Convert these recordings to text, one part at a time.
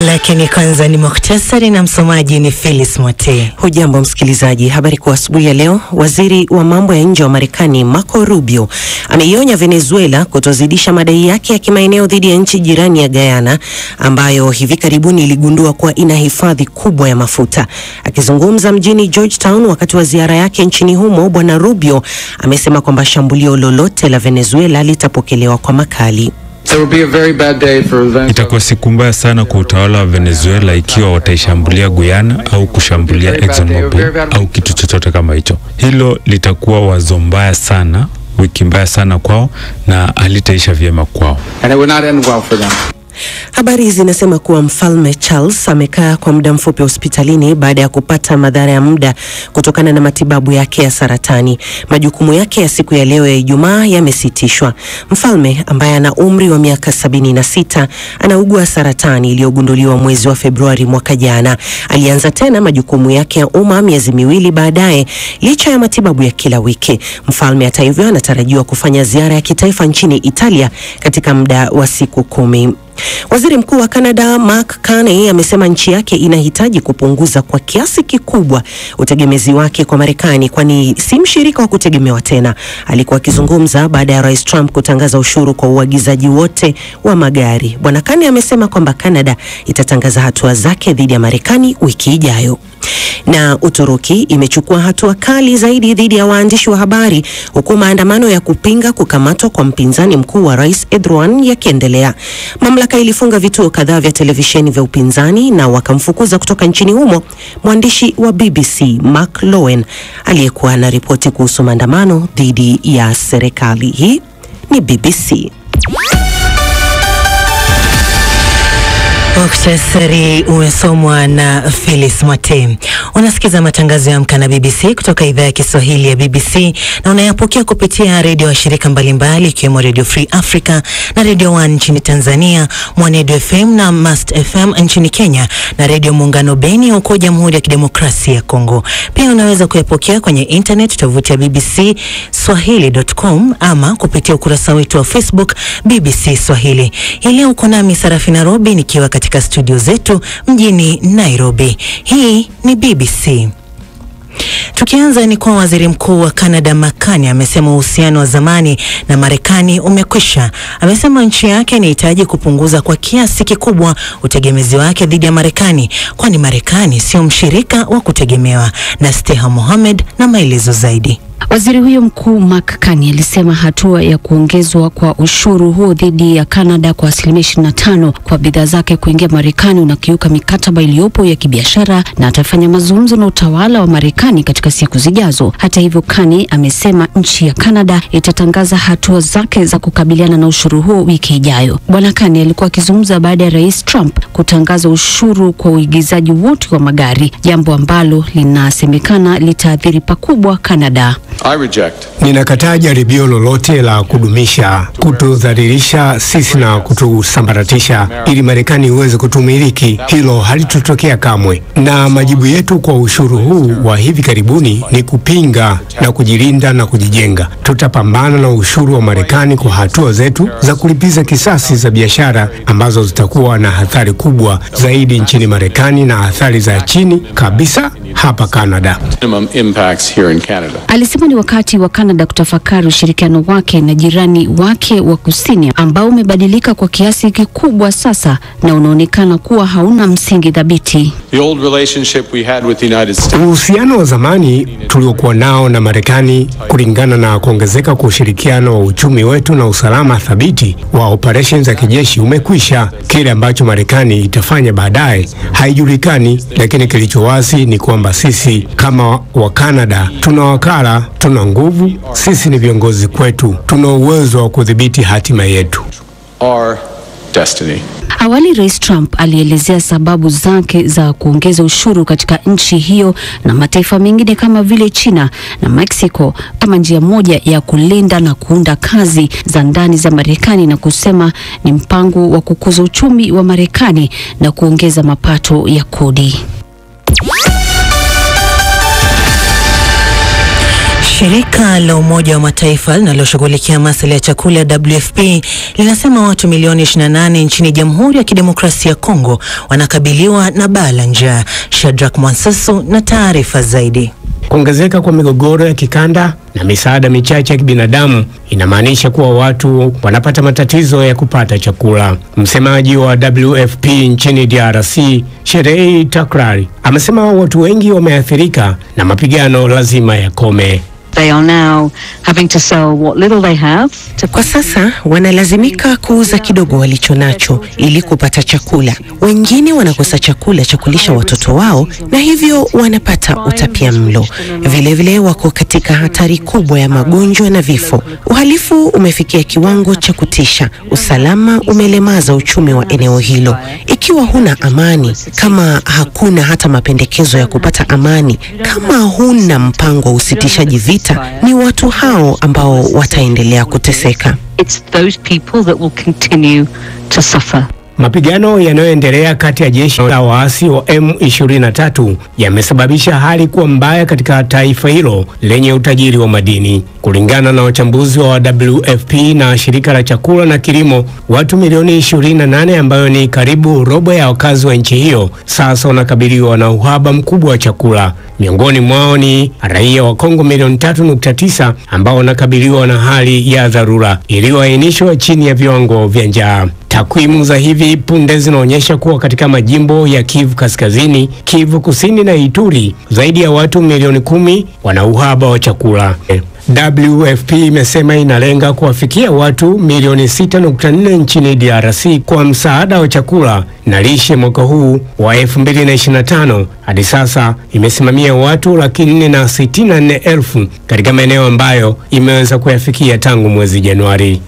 Lakini kwanza ni mukhtasari na msomaji ni Phyllis Mote. Hujambo msikilizaji, habari kwa asubuhi ya leo. Waziri wa mambo ya nje wa Marekani Marco Rubio ameionya Venezuela kutozidisha madai yake ya kimaeneo dhidi ya nchi jirani ya Guyana ambayo hivi karibuni iligundua kuwa ina hifadhi kubwa ya mafuta. Akizungumza mjini Georgetown wakati wa ziara yake nchini humo, Bwana Rubio amesema kwamba shambulio lolote la Venezuela litapokelewa kwa makali. Itakuwa siku mbaya sana kwa utawala wa Venezuela ikiwa wataishambulia Guyana au kushambulia ExxonMobil au kitu chochote kama hicho. Hilo litakuwa wazo mbaya sana, wiki mbaya sana kwao na halitaisha vyema kwao. Habari zinasema kuwa Mfalme Charles amekaa kwa muda mfupi hospitalini baada ya kupata madhara ya muda kutokana na matibabu yake ya saratani. Majukumu yake ya siku ya leo ya Ijumaa yamesitishwa. Mfalme ambaye ana umri wa miaka 76 anaugua saratani iliyogunduliwa mwezi wa Februari mwaka jana. Alianza tena majukumu yake ya umma miezi miwili baadaye licha ya matibabu ya kila wiki. Mfalme hata hivyo anatarajiwa kufanya ziara ya kitaifa nchini Italia katika muda wa siku 10. Waziri Mkuu wa Canada Mark Carney amesema nchi yake inahitaji kupunguza kwa kiasi kikubwa utegemezi wake kwa Marekani kwani si mshirika wa kutegemewa tena. Alikuwa akizungumza baada ya Rais Trump kutangaza ushuru kwa uagizaji wote wa magari. Bwana Carney amesema kwamba Canada itatangaza hatua zake dhidi ya Marekani wiki ijayo. Na Uturuki imechukua hatua kali zaidi dhidi ya waandishi wa habari huku maandamano ya kupinga kukamatwa kwa mpinzani mkuu wa Rais Erdogan yakiendelea. Mamlaka ilifunga vituo kadhaa vya televisheni vya upinzani na wakamfukuza kutoka nchini humo mwandishi wa BBC Mark Lowen aliyekuwa anaripoti kuhusu maandamano dhidi ya serikali. Hii ni BBC. Mukhtasari umesomwa na Phyllis Mote. Unasikiza matangazo ya Amka na BBC kutoka idhaa ya Kiswahili ya BBC na unayapokea kupitia redio wa shirika mbalimbali ikiwemo Radio Free Africa na Radio 1 nchini Tanzania, Mwanedu FM na Must FM nchini Kenya na Radio Muungano Beni huko Jamhuri ya Kidemokrasia ya Kongo. Pia unaweza kuyapokea kwenye internet tovuti ya bbcswahili.com ama kupitia ukurasa wetu wa Facebook BBC Swahili. Leo uko nami Sarafina Robi nikiwa katika studio zetu mjini Nairobi. Hii ni BBC. Tukianza ni kwa waziri mkuu wa Canada Mark Carney amesema uhusiano wa zamani na Marekani umekwisha. Amesema nchi yake inahitaji kupunguza kwa kiasi kikubwa utegemezi wake dhidi ya Marekani kwani Marekani sio mshirika wa kutegemewa. Na Steha Mohamed na maelezo zaidi. Waziri huyo mkuu Mark Carney alisema hatua ya kuongezwa kwa ushuru huo dhidi ya Canada kwa 25% kwa bidhaa zake kuingia Marekani unakiuka mikataba iliyopo ya kibiashara na atafanya mazungumzo na utawala wa Marekani katika siku zijazo. Hata hivyo, Carney amesema nchi ya Canada itatangaza hatua zake za kukabiliana na ushuru huo wiki ijayo. Bwana Carney alikuwa akizungumza baada ya Rais Trump kutangaza ushuru kwa uigizaji wote wa magari, jambo ambalo linasemekana litaathiri pakubwa Canada. Ninakataa jaribio lolote la kudumisha, kutudhalilisha sisi na kutusambaratisha ili Marekani iweze kutumiliki. Hilo halitotokea kamwe. Na majibu yetu kwa ushuru huu wa hivi karibuni ni kupinga na kujilinda na kujijenga. Tutapambana na ushuru wa Marekani kwa hatua zetu za kulipiza kisasi za biashara ambazo zitakuwa na athari kubwa zaidi nchini Marekani na athari za chini kabisa hapa Canada. Alisema ni wakati wa Canada kutafakari ushirikiano wake na jirani wake wa kusini ambao umebadilika kwa kiasi kikubwa sasa na unaonekana kuwa hauna msingi thabiti. Uhusiano wa zamani tuliokuwa nao na Marekani kulingana na kuongezeka kwa ushirikiano wa uchumi wetu na usalama thabiti wa operations za kijeshi umekwisha. Kile ambacho Marekani itafanya baadaye haijulikani, lakini kilicho wazi ni kwamba sisi kama wa Canada tuna wakala, tuna nguvu, sisi ni viongozi kwetu, tuna uwezo wa kudhibiti hatima yetu. Our destiny. Awali Rais Trump alielezea sababu zake za kuongeza ushuru katika nchi hiyo na mataifa mengine kama vile China na Mexico kama njia moja ya kulinda na kuunda kazi za ndani za Marekani na kusema ni mpango wa kukuza uchumi wa Marekani na kuongeza mapato ya kodi. Shirika la Umoja wa Mataifa linaloshughulikia masuala ya chakula WFP linasema watu milioni 28 nchini Jamhuri ya Kidemokrasia ya Kongo wanakabiliwa na baa la njaa. Shadrack Mwansasu na taarifa zaidi. Kuongezeka kwa migogoro ya kikanda na misaada michache ya kibinadamu inamaanisha kuwa watu wanapata matatizo ya kupata chakula. Msemaji wa WFP nchini DRC, Sherei Takrari, amesema watu wengi wameathirika na mapigano lazima yakome. They are now having to sell what little they have. Kwa sasa wanalazimika kuuza kidogo walichonacho ili kupata chakula. Wengine wanakosa chakula cha kulisha watoto wao na hivyo wanapata utapiamlo. Vilevile wako katika hatari kubwa ya magonjwa na vifo. Uhalifu umefikia kiwango cha kutisha. Usalama umelemaza uchumi wa eneo hilo. Ikiwa huna amani, kama hakuna hata mapendekezo ya kupata amani, kama huna mpango wa usitishaji vita, ni watu hao ambao wataendelea kuteseka. It's those people that will continue to suffer. Mapigano yanayoendelea kati ya jeshi la waasi wa M23 yamesababisha hali kuwa mbaya katika taifa hilo lenye utajiri wa madini. Kulingana na wachambuzi wa WFP na shirika la chakula na kilimo, watu milioni 28 ambayo ni karibu robo ya wakazi wa nchi hiyo sasa wanakabiliwa na uhaba mkubwa wa chakula. Miongoni mwao ni raia wa Kongo milioni 3.9 ambao wanakabiliwa na hali ya dharura iliyoainishwa chini ya viwango vya njaa. Takwimu za hivi punde zinaonyesha kuwa katika majimbo ya Kivu Kaskazini, Kivu Kusini na Ituri, zaidi ya watu milioni 10 wana uhaba wa chakula. WFP imesema inalenga kuwafikia watu milioni 6.4 nchini DRC kwa msaada wa chakula na lishe mwaka huu wa 2025. Hadi sasa imesimamia watu 464,000 katika maeneo ambayo imeweza kuyafikia tangu mwezi Januari.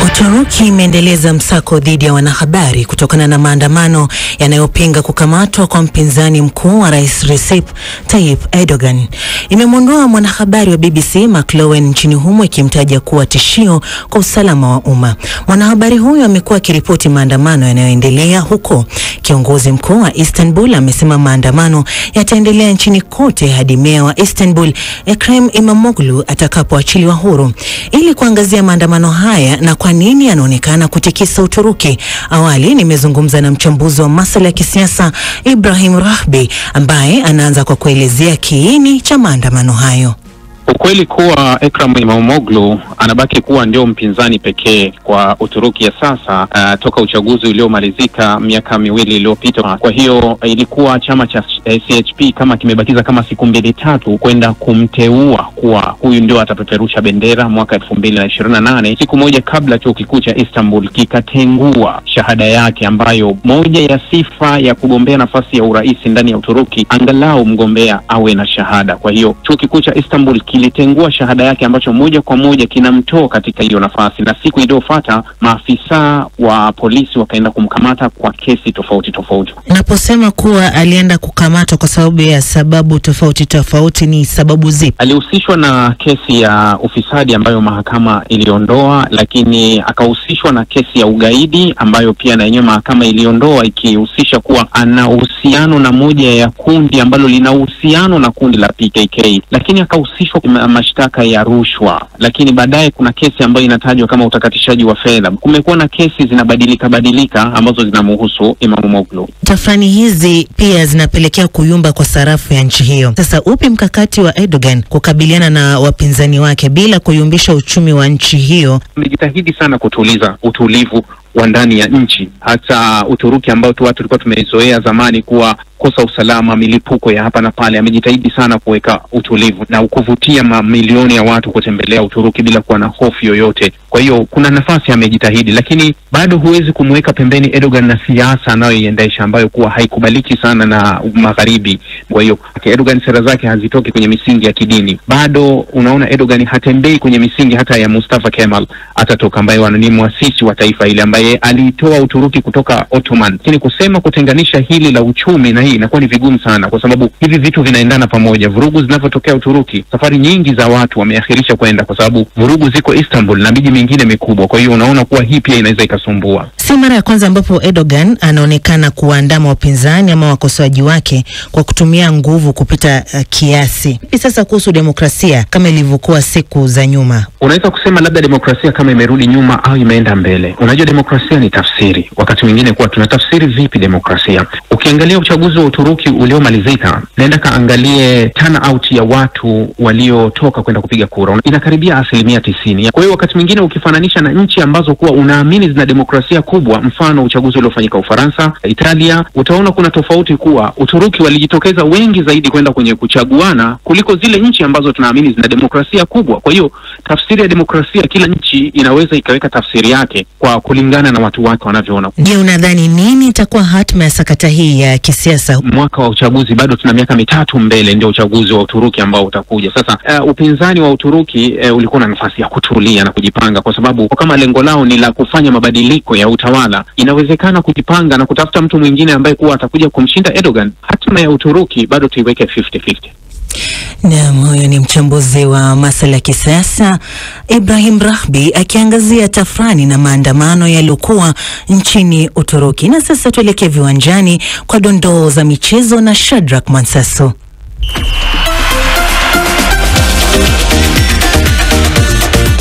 Uturuki imeendeleza msako dhidi ya wanahabari kutokana na maandamano yanayopinga kukamatwa kwa mpinzani mkuu wa Rais Recep Tayyip Erdogan. Imemwondoa mwanahabari wa BBC McLowen nchini humo ikimtaja kuwa tishio kwa usalama wa umma. Mwanahabari huyo amekuwa akiripoti maandamano yanayoendelea huko. Kiongozi mkuu wa Istanbul amesema maandamano yataendelea nchini kote hadi meya wa Istanbul Ekrem İmamoğlu atakapoachiliwa huru. Ili kuangazia maandamano haya na kwa nini yanaonekana kutikisa Uturuki, awali nimezungumza na mchambuzi wa masuala ya kisiasa Ibrahim Rahbi ambaye anaanza kwa kuelezea kiini cha maandamano hayo. Ukweli kuwa Ekrem İmamoğlu anabaki kuwa ndio mpinzani pekee kwa Uturuki ya sasa toka uchaguzi uliomalizika miaka 2 iliyopita. Kwa hiyo ilikuwa chama cha CHP kama kimebakiza kama siku 2-3 kwenda kumteua kuwa huyu ndio atapeperusha bendera mwaka 2028. Siku moja kabla chuo kikuu cha Istanbul kikatengua shahada yake, ambayo moja ya sifa ya kugombea nafasi ya urais ndani ya Uturuki angalau mgombea awe na shahada. Kwa hiyo chuo kikuu cha Istanbul kilitengua shahada yake ambacho moja kwa moja kinamtoa katika hiyo nafasi, na siku iliyofuata maafisa wa polisi wakaenda kumkamata kwa kesi tofauti tofauti. Naposema kuwa alienda kukamatwa kwa sababu ya sababu tofauti tofauti, ni sababu zipi? Alihusishwa na kesi ya ufisadi ambayo mahakama iliondoa, lakini akahusishwa na kesi ya ugaidi ambayo pia na yenyewe mahakama iliondoa, ikihusisha kuwa ana uhusiano na moja ya kundi ambalo lina uhusiano na kundi la PKK, lakini akahusishwa mashtaka ya rushwa. Lakini baadaye kuna kesi ambayo inatajwa kama utakatishaji wa fedha. Kumekuwa na kesi zinabadilika ambazo zinamhusu İmamoğlu. Tafrani hizi pia zinapelekea kuyumba kwa sarafu ya nchi hiyo. Sasa upi mkakati wa Erdogan kukabiliana na wapinzani wake bila kuyumbisha uchumi wa nchi hiyo? Amejitahidi sana kutuliza utulivu wa ndani ya nchi. Hata Uturuki ambao watu tulikuwa tumeizoea zamani kuwa kosa usalama, milipuko ya hapa na pale, amejitahidi sana kuweka utulivu na kuvutia mamilioni ya watu kutembelea Uturuki bila kuwa na hofu yoyote. Kwa hiyo kuna nafasi amejitahidi, lakini bado huwezi kumweka pembeni Erdogan na siasa anayoiendesha ambayo kuwa haikubaliki sana na magharibi. Kwa hiyo Erdogan sera zake hazitoki kwenye misingi ya kidini. Bado unaona Erdogan hatembei kwenye misingi hata ya Mustafa Kemal Atatürk ambaye ni muasisi wa taifa ile, ambaye alitoa Uturuki kutoka Ottoman. Lakini kusema kutenganisha hili la uchumi na hii inakuwa ni vigumu sana, kwa sababu hivi vitu vinaendana pamoja. Vurugu zinavyotokea Uturuki, safari nyingi za watu wameakhirisha kwenda, kwa sababu vurugu ziko Istanbul na miji mingine mikubwa. Kwa hiyo unaona kuwa hii pia inaweza ikasumbua. Si mara ya kwanza ambapo Erdogan anaonekana kuwaandama wapinzani ama wakosoaji wake kwa kutumia nguvu kupita kiasi. Sasa kuhusu demokrasia kama ilivyokuwa siku za nyuma, unaweza kusema labda demokrasia kama imerudi nyuma au imeenda mbele. Unajua demokrasia ni tafsiri. Wakati mwingine kuwa tunatafsiri vipi demokrasia? Ukiangalia uchaguzi wa Uturuki uliomalizika, naenda kaangalie turnout ya watu waliotoka kwenda kupiga kura, inakaribia 90%. Kwa hiyo wakati mwingine ukifananisha na nchi ambazo kuwa unaamini zina demokrasia kubwa, mfano uchaguzi uliofanyika Ufaransa, Italia, utaona kuna tofauti kuwa Uturuki walijitokeza wengi zaidi kwenda kwenye kuchaguana kuliko zile nchi ambazo tunaamini zina demokrasia kubwa. Kwa hiyo tafsiri ya demokrasia, kila nchi inaweza ikaweka tafsiri yake kwa kulingana na watu wake wanavyoona. Je, unadhani nini itakuwa hatma ya sakata hii ya kisiasa? Mwaka wa uchaguzi bado tuna miaka 3 mbele, ndio uchaguzi wa Uturuki ambao utakuja. Sasa upinzani wa Uturuki ulikuwa na nafasi ya kutulia na kujipanga, kwa sababu kama lengo lao ni la kufanya mabadiliko ya utawala, inawezekana kujipanga na kutafuta mtu mwingine ambaye kuwa atakuja kumshinda Erdogan. Hatma ya Uturuki bado tuiweke 50-50. Naam, huyo ni mchambuzi wa masuala ya kisiasa Ibrahim Rahbi akiangazia tafrani na maandamano yaliyokuwa nchini Uturuki. Na sasa tuelekee viwanjani kwa dondoo za michezo na Shadrack Mansaso.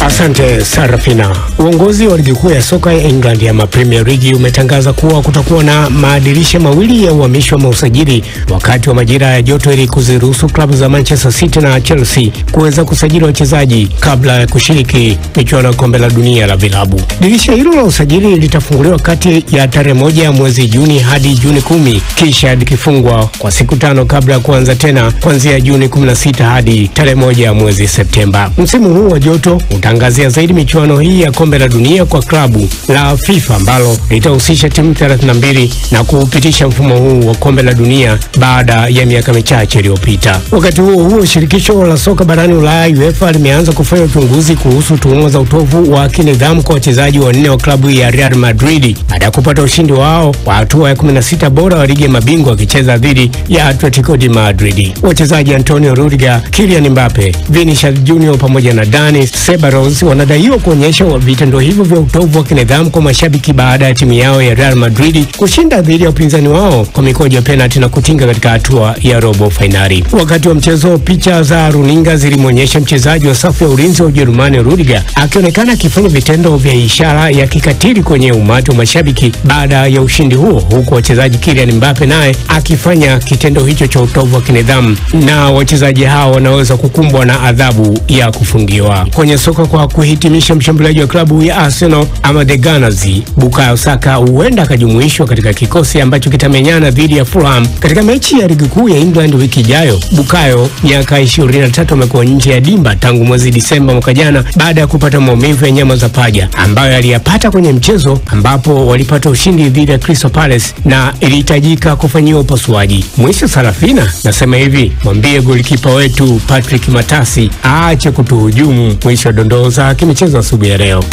Asante Sarafina. Uongozi wa ligi kuu ya soka ya England ya Premier League umetangaza kuwa kutakuwa na madirisha mawili ya uhamisho wa usajili wakati wa majira ya joto ili kuziruhusu klabu za Manchester City na Chelsea kuweza kusajili wachezaji kabla ya kushiriki michuano ya kombe la dunia la vilabu. Dirisha hilo la usajili litafunguliwa kati ya tarehe 1 ya mwezi Juni hadi Juni 10, kisha likifungwa kwa siku 5 kabla ya kuanza tena kuanzia Juni 16 hadi tarehe 1 ya mwezi Septemba. Msimu huu wa joto utaangazia zaidi michuano hii ya kombe la dunia kwa klabu la FIFA ambalo litahusisha timu 32 na kuupitisha mfumo huu wa kombe la dunia baada ya miaka michache iliyopita. Wakati huo shirikisho la soka barani Ulaya UEFA limeanza kufanya uchunguzi kuhusu tuhuma za utovu wa kinidhamu kwa wachezaji wanne wa klabu ya Real Madrid baada ya kupata ushindi wao wa hatua ya 16 bora wa ligi ya mabingwa wakicheza dhidi ya Atletico de Madrid. Wachezaji Antonio Rudiger, Kylian Mbappe, Vinicius Junior pamoja na Dani Ceballos wanadaiwa kuonyesha vitendo hivyo vya utovu wa kinidhamu kwa mashabiki baada ya timu yao ya Real Madrid kushinda dhidi ya upinzani wao kwa mikojo ya penalti na kutinga katika hatua ya robo finali. Wakati wa mchezo, picha za runinga zilimwonyesha mchezaji wa safu ya ulinzi wa Ujerumani Rudiger akionekana akifanya vitendo vya ishara ya kikatili kwenye umati wa mashabiki baada ya ushindi huo, huku wachezaji Kylian Mbappe naye akifanya kitendo hicho cha utovu wa kinidhamu, na wachezaji hao wanaweza kukumbwa na adhabu ya kufungiwa. Kwenye soka, kwa kuhitimisha, mshambuliaji wa klabu ya Arsenal ama The Gunners Bukayo Saka huenda akajumuishwa katika kikosi ambacho kitamenyana dhidi ya Fulham katika mechi ya ligi kuu ya England wiki ijayo. Bukayo, miaka 23, amekuwa nje ya dimba tangu mwezi Disemba mwaka jana baada ya kupata maumivu ya nyama za paja ambayo aliyapata kwenye mchezo ambapo walipata ushindi dhidi ya Crystal Palace na ilihitajika kufanyiwa upasuaji. Mwisho Sarafina, nasema hivi, mwambie golikipa wetu Patrick Matasi aache kutuhujumu. Mwisho dondoo za kimichezo asubuhi ya leo.